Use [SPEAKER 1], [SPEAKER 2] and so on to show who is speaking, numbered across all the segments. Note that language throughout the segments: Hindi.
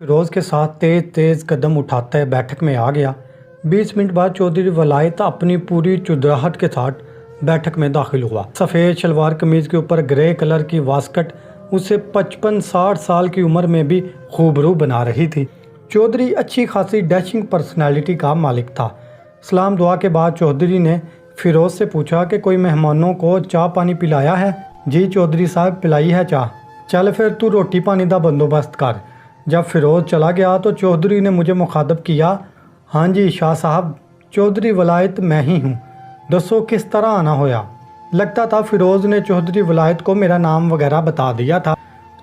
[SPEAKER 1] फिरोज़ के साथ तेज़ तेज़ कदम उठाते बैठक में आ गया। 20 मिनट बाद चौधरी वलायत अपनी पूरी चुदराहट के साथ बैठक में दाखिल हुआ। सफ़ेद शलवार कमीज़ के ऊपर ग्रे कलर की वास्कट उसे 55-60 साल की उम्र में भी खूबरू बना रही थी। चौधरी अच्छी खासी डैशिंग पर्सनैलिटी का मालिक था। सलाम दुआ के बाद चौधरी ने फिरोज़ से पूछा कि कोई मेहमानों को चाय पानी पिलाया है? जी चौधरी साहब, पिलाई है चाय। चल फिर तू रोटी पानी का बंदोबस्त कर। जब फिरोज़ चला गया तो चौधरी ने मुझे मुखातब किया। हाँ जी शाह साहब, चौधरी वलायत मैं ही हूँ, दसो किस तरह आना होया। लगता था फिरोज़ ने चौधरी वलायत को मेरा नाम वगैरह बता दिया था।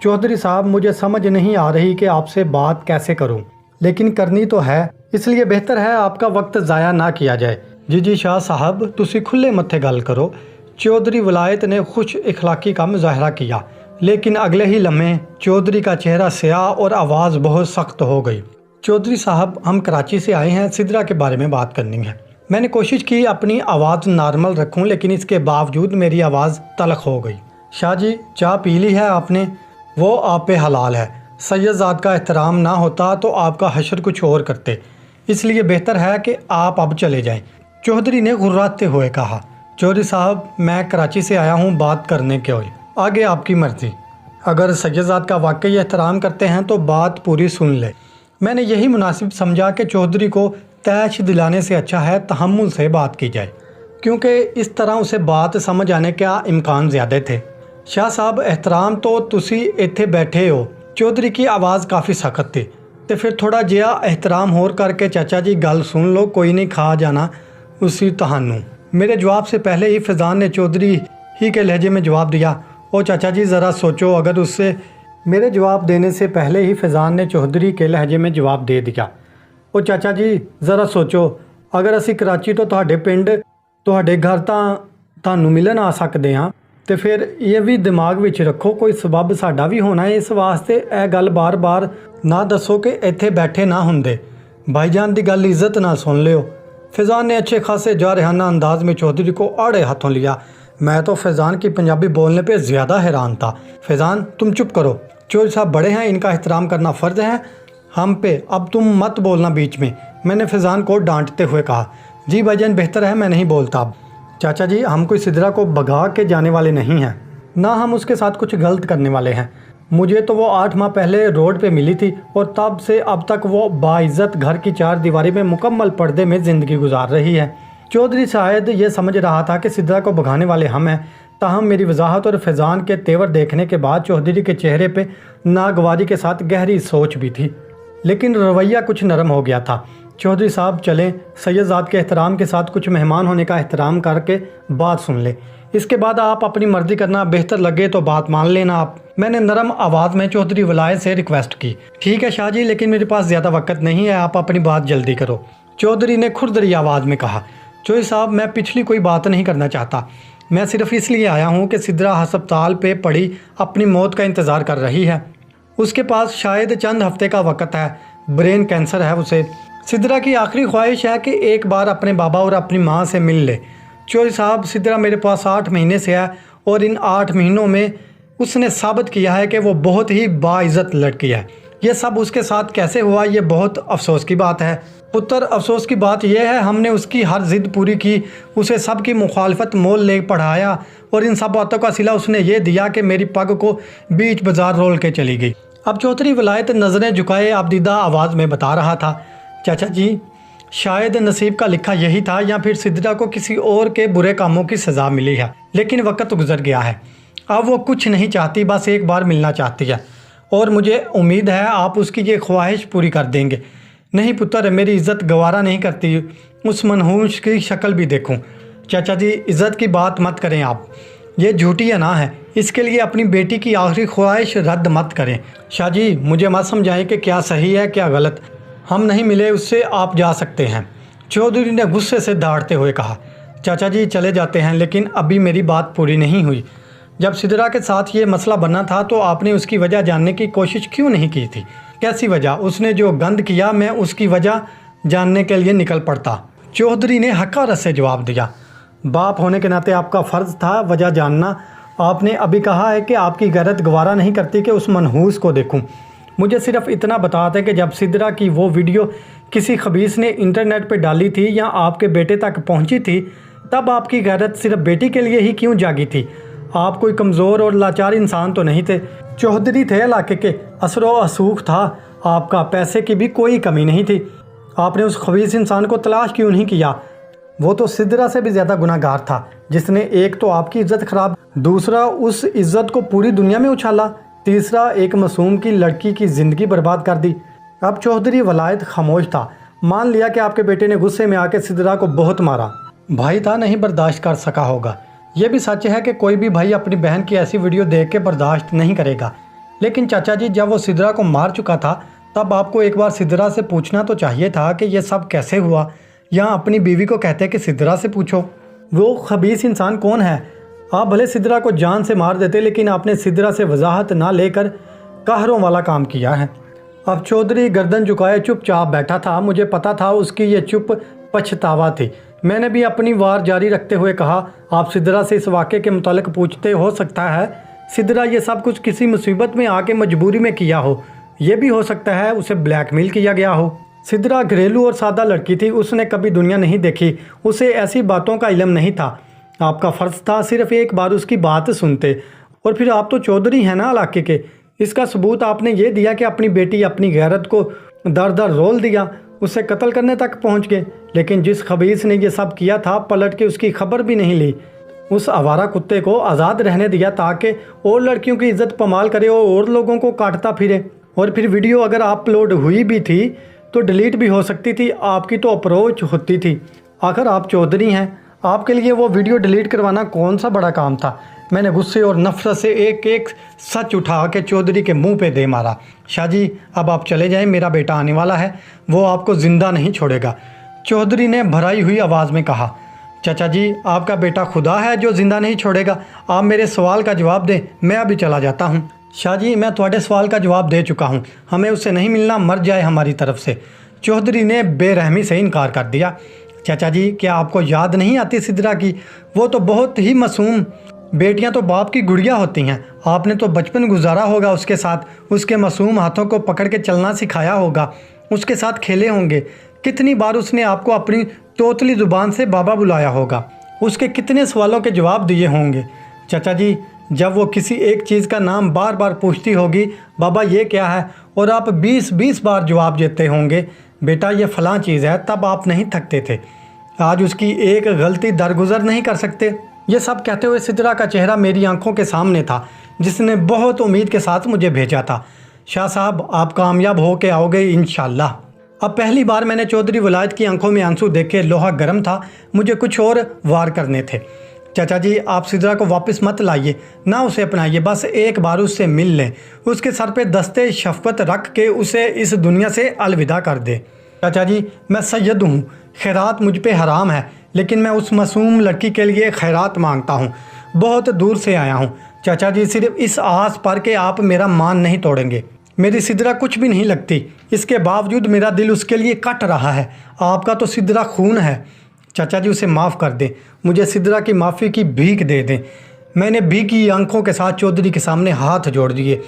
[SPEAKER 1] चौधरी साहब, मुझे समझ नहीं आ रही कि आपसे बात कैसे करूँ, लेकिन करनी तो है, इसलिए बेहतर है आपका वक्त ज़ाया ना किया जाए। जी शाह साहब, तुसी खुले मत्थे गल करो। चौधरी वलायत ने खुश इखलाकी का मुजाहरा किया, लेकिन अगले ही लम्हे चौधरी का चेहरा स्याह और आवाज़ बहुत सख्त हो गई। चौधरी साहब, हम कराची से आए हैं, सिदरा के बारे में बात करनी है। मैंने कोशिश की अपनी आवाज़ नॉर्मल रखूं, लेकिन इसके बावजूद मेरी आवाज़ तलख हो गई। शाह जी, चाय पी ली है आपने? वो आप पे हलाल है। सैयदजाद का एहतराम ना होता तो आपका हशर कुछ और करते, इसलिए बेहतर है कि आप अब चले जाएं। चौधरी ने गुर्राते हुए कहा। चौधरी साहब, मैं कराची से आया हूँ बात करने के लिए, आगे आपकी मर्ज़ी। अगर सैयदजाद का वाकई एहतराम करते हैं तो बात पूरी सुन ले। मैंने यही मुनासिब समझा कि चौधरी को तैश दिलाने से अच्छा है तहम्मुल से बात की जाए, क्योंकि इस तरह उसे बात समझ आने का इम्कान ज़्यादा थे। शाह साहब, एहतराम तो तुसी इत्थे बैठे हो। चौधरी की आवाज़ काफ़ी सख्त थी। तो फिर थोड़ा जिहा एहतराम होर करके चाचा जी गल सुन लो, कोई नहीं खा जाना उसी तहानू। मेरे जवाब से पहले ही फैज़ान ने चौधरी ही के लहजे में जवाब दिया। ओ चाचा जी ज़रा सोचो, अगर उससे। मेरे जवाब देने से पहले ही फैज़ान ने चौधरी के लहजे में जवाब दे दिया। ओ चाचा जी ज़रा सोचो, अगर असी कराची तो तुहाडे पिंड तुहाडे घर तानू मिलन आ सकते हाँ, तो फिर ये भी दिमाग विच रखो कोई सबब साडा भी होना है। इस वास्ते यह गल बार बार ना दसो कि इत्थे बैठे ना हुंदे। भाईजान की गल इज्जत नाल सुन लियो। फैज़ान ने अच्छे खासे जारहाना अंदाज में चौधरी को आड़े हाथों लिया। मैं तो फैज़ान की पंजाबी बोलने पे ज़्यादा हैरान था। फैज़ान, तुम चुप करो, चौधरी साहब बड़े हैं, इनका एहतराम करना फ़र्ज़ है हम पे, अब तुम मत बोलना बीच में, मैंने फैज़ान को डांटते हुए कहा। जी भाईजान, बेहतर है मैं नहीं बोलता अब। चाचा जी, हम कोई सिदरा को भगा के जाने वाले नहीं हैं, ना हम उसके साथ कुछ गलत करने वाले हैं। मुझे तो वो 8 माह पहले रोड पे मिली थी और तब से अब तक वो बाइज़्ज़त घर की 4 दीवारी में मुकम्मल पर्दे में ज़िंदगी गुजार रही है। चौधरी शायद ये समझ रहा था कि सिदरा को भगाने वाले हम हैं, ताहम मेरी वजाहत और फैज़ान के तेवर देखने के बाद चौधरी के चेहरे पे नागवारी के साथ गहरी सोच भी थी, लेकिन रवैया कुछ नरम हो गया था। चौधरी साहब चलें, सैयदजाद के एहतराम के साथ कुछ मेहमान होने का एहतराम करके बात सुन ले, इसके बाद आप अपनी मर्ज़ी करना, बेहतर लगे तो बात मान लेना आप। मैंने नरम आवाज़ में चौधरी वलायत से रिक्वेस्ट की। ठीक है शाह जी, लेकिन मेरे पास ज़्यादा वक्त नहीं है, आप अपनी बात जल्दी करो, चौधरी ने खुरदरी आवाज़ में कहा। चौधरी साहब, मैं पिछली कोई बात नहीं करना चाहता, मैं सिर्फ इसलिए आया हूँ कि सिदरा हस्पताल पे पड़ी अपनी मौत का इंतज़ार कर रही है। उसके पास शायद चंद हफ्ते का वक्त है, ब्रेन कैंसर है उसे। सिदरा की आखिरी ख्वाहिश है कि एक बार अपने बाबा और अपनी माँ से मिल ले। चौधरी साहब, सिदरा मेरे पास 8 महीने से है और इन 8 महीनों में उसने साबित किया है कि वो बहुत ही बाइज़्ज़त लड़की है। ये सब उसके साथ कैसे हुआ, ये बहुत अफसोस की बात है पुत्र। अफसोस की बात यह है हमने उसकी हर जिद पूरी की, उसे सब की मुखालफत मोल ले पढ़ाया और इन सब बातों का सिला उसने ये दिया कि मेरी पग को बीच बाजार रोल के चली गई। अब चौधरी वलायत नज़रें झुकाए आबदीदा आवाज़ में बता रहा था। चाचा जी, शायद नसीब का लिखा यही था, या फिर सिदरा को किसी और के बुरे कामों की सज़ा मिली है, लेकिन वक्त गुजर गया है। अब वो कुछ नहीं चाहती, बस एक बार मिलना चाहती है और मुझे उम्मीद है आप उसकी ये ख्वाहिश पूरी कर देंगे। नहीं पुत्र, मेरी इज़्ज़त गवारा नहीं करती उस मनहूस की शक्ल भी देखूं। चाचा जी, इज़्ज़त की बात मत करें आप, ये झूठी है ना है, इसके लिए अपनी बेटी की आखिरी ख्वाहिश रद्द मत करें। शाह जी, मुझे मत समझाएं कि क्या सही है क्या गलत, हम नहीं मिले उससे, आप जा सकते हैं, चौधरी ने गुस्से से दहाड़ते हुए कहा। चाचा जी चले जाते हैं, लेकिन अभी मेरी बात पूरी नहीं हुई। जब सिदरा के साथ ये मसला बना था तो आपने उसकी वजह जानने की कोशिश क्यों नहीं की थी? कैसी वजह? उसने जो गंद किया मैं उसकी वजह जानने के लिए निकल पड़ता। चौधरी ने हकारत से जवाब दिया। बाप होने के नाते आपका फ़र्ज़ था वजह जानना। आपने अभी कहा है कि आपकी गैरत गवारा नहीं करती कि उस मनहूस को देखूं। मुझे सिर्फ इतना बता दें कि जब सिद्रा की वो वीडियो किसी खबीस ने इंटरनेट पे डाली थी या आपके बेटे तक पहुंची थी, तब आपकी गैरत सिर्फ बेटी के लिए ही क्यों जागी थी? आप कोई कमज़ोर और लाचार इंसान तो नहीं थे। चौधरी थे इलाके के, असरो असूख था आपका, पैसे की भी कोई कमी नहीं थी। आपने उस खबीस इंसान को तलाश क्यों नहीं किया? वो तो सिद्रा से भी ज़्यादा गुनाहगार था, जिसने एक तो आपकी इज्जत खराब, दूसरा उस इज्जत को पूरी दुनिया में उछाला, तीसरा एक मासूम की लड़की की ज़िंदगी बर्बाद कर दी। अब चौधरी वलायत खामोश था। मान लिया कि आपके बेटे ने गुस्से में आके सिद्रा को बहुत मारा। भाई था, नहीं बर्दाश्त कर सका होगा। यह भी सच है कि कोई भी भाई अपनी बहन की ऐसी वीडियो देख के बर्दाश्त नहीं करेगा। लेकिन चाचा जी, जब वो सिद्रा को मार चुका था तब आपको एक बार सिद्रा से पूछना तो चाहिए था कि यह सब कैसे हुआ, या अपनी बीवी को कहते कि सिद्रा से पूछो वो खबीस इंसान कौन है। आप भले सिद्रा को जान से मार देते, लेकिन आपने सिद्रा से वजाहत ना लेकर कहरों वाला काम किया है। अब चौधरी गर्दन झुकाए चुपचाप बैठा था। मुझे पता था उसकी ये चुप पछतावा थी। मैंने भी अपनी वार जारी रखते हुए कहा, आप सिद्रा से इस वाक़े के मुतालिक पूछते, हो सकता है सिद्रा ये सब कुछ किसी मुसीबत में आके मजबूरी में किया हो। ये भी हो सकता है उसे ब्लैकमेल किया गया हो। सिद्रा घरेलू और सादा लड़की थी, उसने कभी दुनिया नहीं देखी, उसे ऐसी बातों का इल्म नहीं था। आपका फ़र्ज़ था सिर्फ एक बार उसकी बात सुनते। और फिर आप तो चौधरी हैं ना इलाके के। इसका सबूत आपने ये दिया कि अपनी बेटी अपनी गैरत को दर दर रोल दिया, उसे कत्ल करने तक पहुंच गए। लेकिन जिस खबीस ने ये सब किया था, पलट के उसकी खबर भी नहीं ली। उस आवारा कुत्ते को आज़ाद रहने दिया ताकि और लड़कियों की इज्जत पमाल करे और लोगों को काटता फिरे। और फिर वीडियो अगर अपलोड हुई भी थी तो डिलीट भी हो सकती थी, आपकी तो अप्रोच होती थी। आखिर आप चौधरी हैं, आपके लिए वो वीडियो डिलीट करवाना कौन सा बड़ा काम था। मैंने गुस्से और नफरत से एक एक सच उठा के चौधरी के मुंह पे दे मारा। शाह जी, अब आप चले जाएं, मेरा बेटा आने वाला है, वो आपको ज़िंदा नहीं छोड़ेगा। चौधरी ने भराई हुई आवाज़ में कहा। चाचा जी, आपका बेटा खुदा है जो ज़िंदा नहीं छोड़ेगा। आप मेरे सवाल का जवाब दें, मैं अभी चला जाता हूँ। शाह जी, मैं थोड़े सवाल का जवाब दे चुका हूँ, हमें उससे नहीं मिलना, मर जाए हमारी तरफ से। चौधरी ने बेरहमी से इनकार कर दिया। चाचा जी, क्या आपको याद नहीं आती सिद्रा की? वो तो बहुत ही मासूम, बेटियां तो बाप की गुड़िया होती हैं। आपने तो बचपन गुजारा होगा उसके साथ, उसके मासूम हाथों को पकड़ के चलना सिखाया होगा, उसके साथ खेले होंगे। कितनी बार उसने आपको अपनी तोतली ज़ुबान से बाबा बुलाया होगा, उसके कितने सवालों के जवाब दिए होंगे। चाचा जी, जब वो किसी एक चीज़ का नाम बार बार पूछती होगी, बाबा ये क्या है, और आप 20-20 बार जवाब देते होंगे, बेटा ये फ़लाँ चीज़ है, तब आप नहीं थकते थे। आज उसकी एक गलती दरगुजर नहीं कर सकते। ये सब कहते हुए सिद्रा का चेहरा मेरी आंखों के सामने था, जिसने बहुत उम्मीद के साथ मुझे भेजा था। शाह साहब, आप कामयाब हो के आओगे इंशाल्लाह। अब पहली बार मैंने चौधरी वलायत की आंखों में आंसू देखे। लोहा गर्म था, मुझे कुछ और वार करने थे। चाचा जी, आप सिद्रा को वापस मत लाइए, ना उसे अपनाइए, बस एक बार उससे मिल लें, उसके सर पे दस्ते शफकत रख के उसे इस दुनिया से अलविदा कर दे। चाचा जी, मैं सैयद हूँ, खैरात मुझ पे हराम है, लेकिन मैं उस मासूम लड़की के लिए खैरात मांगता हूँ। बहुत दूर से आया हूँ चाचा जी, सिर्फ इस आस पर के आप मेरा मान नहीं तोड़ेंगे। मेरी सिद्रा कुछ भी नहीं लगती, इसके बावजूद मेरा दिल उसके लिए कट रहा है। आपका तो सिद्रा खून है। चाचा जी, उसे माफ़ कर दें, मुझे सिद्रा की माफ़ी की भीख दे दें। मैंने भीगी आंखों के साथ चौधरी के सामने हाथ जोड़ दिए।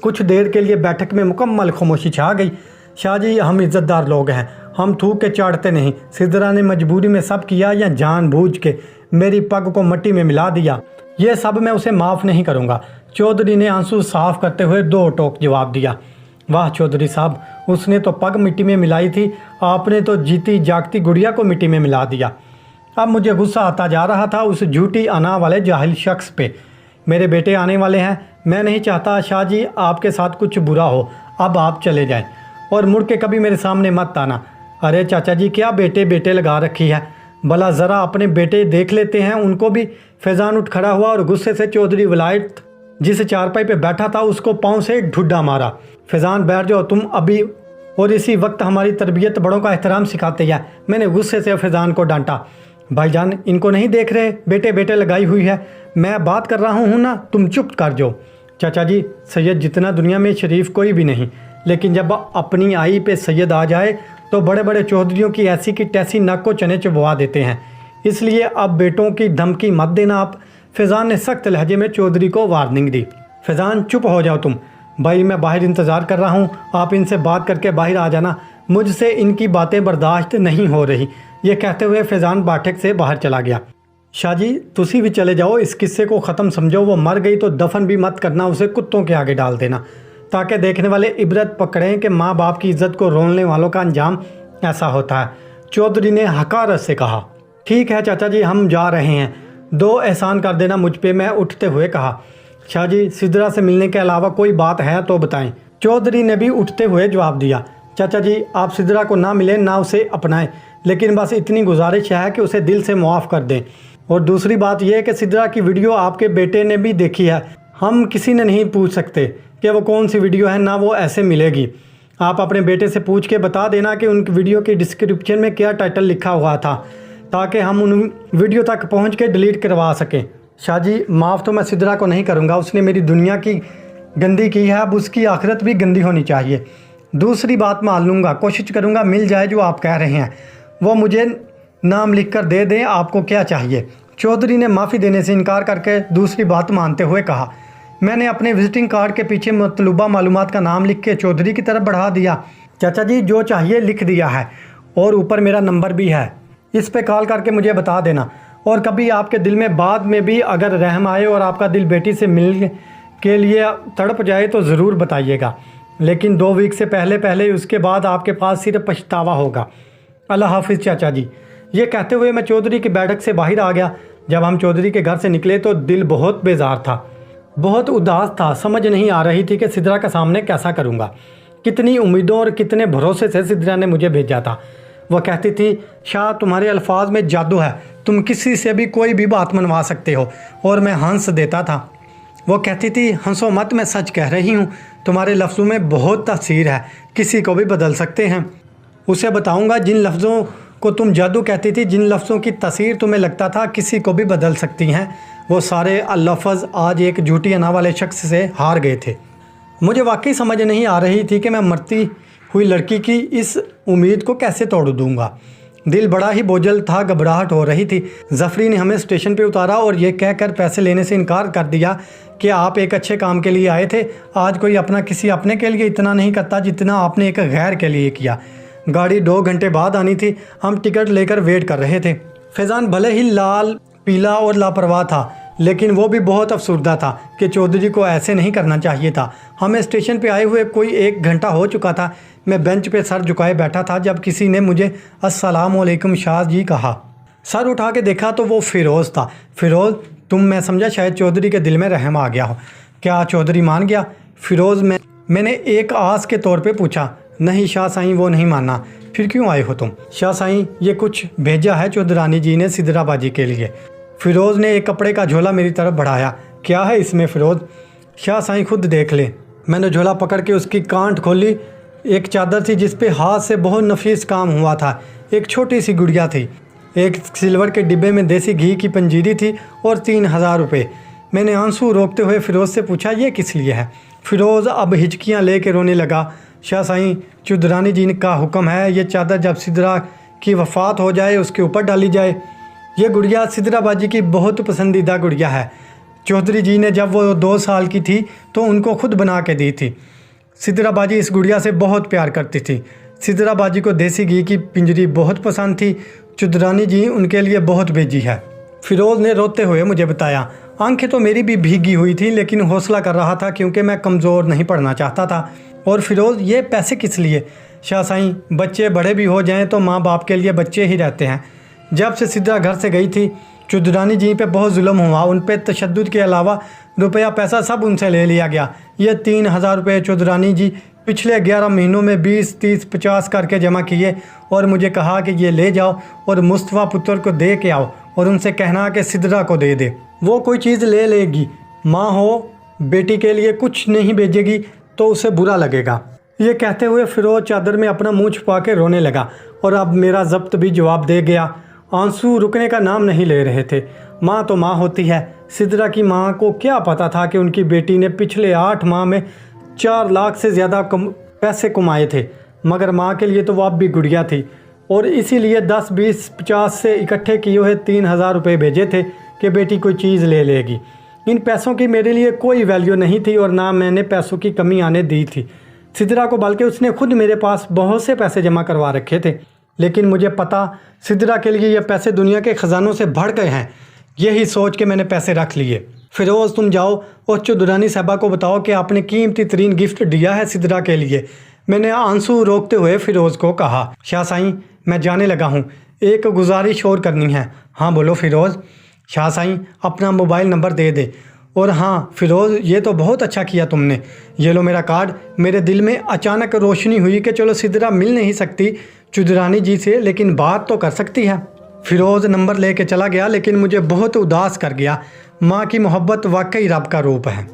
[SPEAKER 1] कुछ देर के लिए बैठक में मुकम्मल खामोशी छा गई। शाह जी, हम इज़्ज़तदार लोग हैं, हम थूक के चाटते नहीं। सिद्रा ने मजबूरी में सब किया या जानबूझ के मेरी पग को मिट्टी में मिला दिया, ये सब मैं उसे माफ़ नहीं करूँगा। चौधरी ने आंसू साफ करते हुए 2 टोक जवाब दिया। वाह चौधरी साहब, उसने तो पग मिट्टी में मिलाई थी, आपने तो जीती जागती गुड़िया को मिट्टी में मिला दिया। अब मुझे गुस्सा आता जा रहा था उस झूठी अना वाले जाहिल शख्स पे। मेरे बेटे आने वाले हैं, मैं नहीं चाहता शाह जी आपके साथ कुछ बुरा हो। अब आप चले जाएं और मुड़ के कभी मेरे सामने मत आना। अरे चाचा जी, क्या बेटे बेटे लगा रखी है, भला ज़रा अपने बेटे देख लेते हैं उनको भी। फैज़ान उठ खड़ा हुआ और गुस्से से चौधरी वलायत जिस चारपाई पे बैठा था उसको पाँव से ढुड्डा मारा। फैज़ान, बैठ जाओ तुम अभी, और इसी वक्त हमारी तरबियत बड़ों का एहतराम सिखाते हैं। मैंने गुस्से से फैज़ान को डांटा। भाईजान, इनको नहीं देख रहे, बेटे बेटे लगाई हुई है, मैं बात कर रहा हूँ ना, तुम चुप कर जाओ। चाचा जी, सैयद जितना दुनिया में शरीफ कोई भी नहीं, लेकिन जब अपनी आई पे सैयद आ जाए तो बड़े बड़े चौधरियों की ऐसी की तैसी नाक को चने चबवा देते हैं। इसलिए अब बेटों की धमकी मत देना आप। फैज़ान ने सख्त लहजे में चौधरी को वार्निंग दी। फैज़ान, चुप हो जाओ तुम, भाई मैं बाहर इंतज़ार कर रहा हूँ, आप इनसे बात करके बाहर आ जाना, मुझसे इनकी बातें बर्दाश्त नहीं हो रही। ये कहते हुए फैज़ान बैठक से बाहर चला गया। शाह जी तुसी भी चले जाओ, इस किस्से को ख़त्म समझो। वो मर गई तो दफन भी मत करना, उसे कुत्तों के आगे डाल देना, ताकि देखने वाले इबरत पकड़ें कि माँ बाप की इज्जत को रोलने वालों का अंजाम ऐसा होता है। चौधरी ने हकारत से कहा, ठीक है चाचा जी हम जा रहे हैं, 2 एहसान कर देना मुझ पे। मैं उठते हुए कहा, शाह जी सिद्रा से मिलने के अलावा कोई बात है तो बताएं। चौधरी ने भी उठते हुए जवाब दिया, चाचा जी आप सिद्रा को ना मिलें ना उसे अपनाएं, लेकिन बस इतनी गुजारिश है कि उसे दिल से मुआफ़ कर दें। और दूसरी बात यह है कि सिद्रा की वीडियो आपके बेटे ने भी देखी है, हम किसी ने नहीं पूछ सकते कि वो कौन सी वीडियो है, ना वो ऐसे मिलेगी। आप अपने बेटे से पूछ के बता देना कि उन वीडियो की डिस्क्रिप्शन में क्या टाइटल लिखा हुआ था, ताकि हम उन वीडियो तक पहुंच के डिलीट करवा सकें। शाह जी माफ़ तो मैं सिद्रा को नहीं करूंगा, उसने मेरी दुनिया की गंदी की है, अब उसकी आखिरत भी गंदी होनी चाहिए। दूसरी बात मान लूँगा, कोशिश करूँगा मिल जाए जो आप कह रहे हैं, वो मुझे नाम लिख कर दे दें, आपको क्या चाहिए। चौधरी ने माफ़ी देने से इनकार करके दूसरी बात मानते हुए कहा, मैंने अपने विजिटिंग कार्ड के पीछे मतलूबा मालूमात का नाम लिख के चौधरी की तरफ बढ़ा दिया। चाचा जी जो चाहिए लिख दिया है, और ऊपर मेरा नंबर भी है, इस पे कॉल करके मुझे बता देना। और कभी आपके दिल में बाद में भी अगर रहम आए और आपका दिल बेटी से मिलने के लिए तड़प जाए तो ज़रूर बताइएगा, लेकिन 2 वीक से पहले उसके बाद आपके पास सिर्फ पछतावा होगा। अल्लाह हाफिज़ चाचा जी। ये कहते हुए मैं चौधरी की बैठक से बाहर आ गया। जब हम चौधरी के घर से निकले तो दिल बहुत बेजार था, बहुत उदास था। समझ नहीं आ रही थी कि सिद्रा का सामने कैसा करूँगा। कितनी उम्मीदों और कितने भरोसे से सिद्रा ने मुझे भेजा था। वह कहती थी, शाह तुम्हारे अल्फाज में जादू है, तुम किसी से भी कोई भी बात मनवा सकते हो, और मैं हंस देता था। वो कहती थी, हंसो मत, मैं सच कह रही हूँ, तुम्हारे लफ्ज़ों में बहुत तासीर है, किसी को भी बदल सकते हैं। उसे बताऊँगा जिन लफ्ज़ों को तुम जादू कहती थी, जिन लफ्ज़ों की तासीर तुम्हें लगता था किसी को भी बदल सकती हैं, वो सारे लफ्ज़ आज एक झूठी अना वाले शख्स से हार गए थे। मुझे वाकई समझ नहीं आ रही थी कि मैं मरती हुई लड़की की इस उम्मीद को कैसे तोड़ दूंगा। दिल बड़ा ही बोझल था, घबराहट हो रही थी। जफरी ने हमें स्टेशन पे उतारा और ये कहकर पैसे लेने से इनकार कर दिया कि आप एक अच्छे काम के लिए आए थे, आज कोई अपना किसी अपने के लिए इतना नहीं करता जितना आपने एक गैर के लिए किया। गाड़ी 2 घंटे बाद आनी थी, हम टिकट लेकर वेट कर रहे थे। फैज़ान भले ही लाल पीला और लापरवाह था, लेकिन वो भी बहुत अफसुर्दा था कि चौधरी को ऐसे नहीं करना चाहिए था। हमें स्टेशन पे आए हुए कोई 1 घंटा हो चुका था। मैं बेंच पे सर झुकाए बैठा था जब किसी ने मुझे अस्सलाम वालेकुम शाह जी कहा। सर उठा के देखा तो वो फ़िरोज़ था। फ़िरोज़ तुम, मैं समझा शायद चौधरी के दिल में रहम आ गया हो। क्या चौधरी मान गया? फ़िरोज़ मैंने एक आस के तौर पे पूछा। नहीं शाह साईं, वो नहीं माना। फिर क्यों आए हो तुम? शाह साईं ये कुछ भेजा है चौधरानी जी ने सिद्रा बाजी के लिए। फ़िरोज़ ने एक कपड़े का झोला मेरी तरफ बढ़ाया। क्या है इसमें फ़िरोज़? शाह साईं खुद देख ले। मैंने झोला पकड़ के उसकी गांठ खोली। एक चादर थी जिस पे हाथ से बहुत नफीस काम हुआ था। एक छोटी सी गुड़िया थी, एक सिल्वर के डिब्बे में देसी घी की पंजीरी थी और 3000 रुपये। मैंने आंसू रोकते हुए फ़िरोज़ से पूछा, ये किस लिए है? फ़िरोज़ अब हिचकियाँ ले कर रोने लगा। शाह साईं चौधरानी जी का हुक्म है, ये चादर जब सिद्रा की वफ़ात हो जाए उसके ऊपर डाली जाए। ये गुड़िया सिद्रा बाजी की बहुत पसंदीदा गुड़िया है। चौधरी जी ने जब वो 2 साल की थी तो उनको खुद बना के दी थी। सिद्रा बाजी इस गुड़िया से बहुत प्यार करती थी। सिद्रा बाजी को देसी घी की पिंजरी बहुत पसंद थी। चौधरानी जी उनके लिए बहुत भेजी है। फ़िरोज़ ने रोते हुए मुझे बताया। आंखें तो मेरी भी भीगी हुई थी, लेकिन हौसला कर रहा था क्योंकि मैं कमज़ोर नहीं पड़ना चाहता था। और फ़िरोज़ ये पैसे किस लिए? शाह साईं बच्चे बड़े भी हो जाएं तो माँ बाप के लिए बच्चे ही रहते हैं। जब से सिद्रा घर से गई थी चौधरानी जी पे बहुत जुल्म हुआ। उन पे तशद्दुद के अलावा रुपया पैसा सब उनसे ले लिया गया। ये 3000 रुपये चौधरानी जी पिछले 11 महीनों में 20, 30, 50 करके जमा किए और मुझे कहा कि ये ले जाओ और मुस्तफ़ा पुत्र को दे के आओ और उनसे कहना कि सिद्रा को दे दे, वो कोई चीज़ ले लेगी। माँ हो, बेटी के लिए कुछ नहीं भेजेगी तो उसे बुरा लगेगा। ये कहते हुए फ़िरोज़ चादर में अपना मुँह छुपा के रोने लगा और अब मेरा ज़ब्त भी जवाब दे गया। आंसू रुकने का नाम नहीं ले रहे थे। माँ तो माँ होती है। सिद्रा की माँ को क्या पता था कि उनकी बेटी ने पिछले 8 माह में 4 लाख से ज़्यादा पैसे कमाए थे, मगर माँ के लिए तो वो अब भी गुड़िया थी और इसीलिए 10, 20, 50 से इकट्ठे किए हुए 3000 रुपये भेजे थे कि बेटी कोई चीज़ ले लेगी। इन पैसों की मेरे लिए कोई वैल्यू नहीं थी और ना मैंने पैसों की कमी आने दी थी सिद्रा को, बल्कि उसने खुद मेरे पास बहुत से पैसे जमा करवा रखे थे। लेकिन मुझे पता सिद्रा के लिए ये पैसे दुनिया के ख़जानों से बढ़ गए हैं। यही सोच के मैंने पैसे रख लिए। फिरोज़ तुम जाओ और चौधरानी साहबा को बताओ कि आपने कीमती तरीन गिफ्ट दिया है सिद्रा के लिए। मैंने आंसू रोकते हुए फिरोज़ को कहा। शाह साईं मैं जाने लगा हूँ, एक गुजारिश और करनी है। हाँ बोलो फिरोज़। शाह साईं अपना मोबाइल नंबर दे दे। और हाँ फिरोज़ ये तो बहुत अच्छा किया तुमने, ये लो मेरा कार्ड। मेरे दिल में अचानक रोशनी हुई कि चलो सिद्रा मिल नहीं सकती चौधरानी जी से, लेकिन बात तो कर सकती है। फिरोज़ नंबर लेके चला गया, लेकिन मुझे बहुत उदास कर गया। माँ की मोहब्बत वाकई रब का रूप है।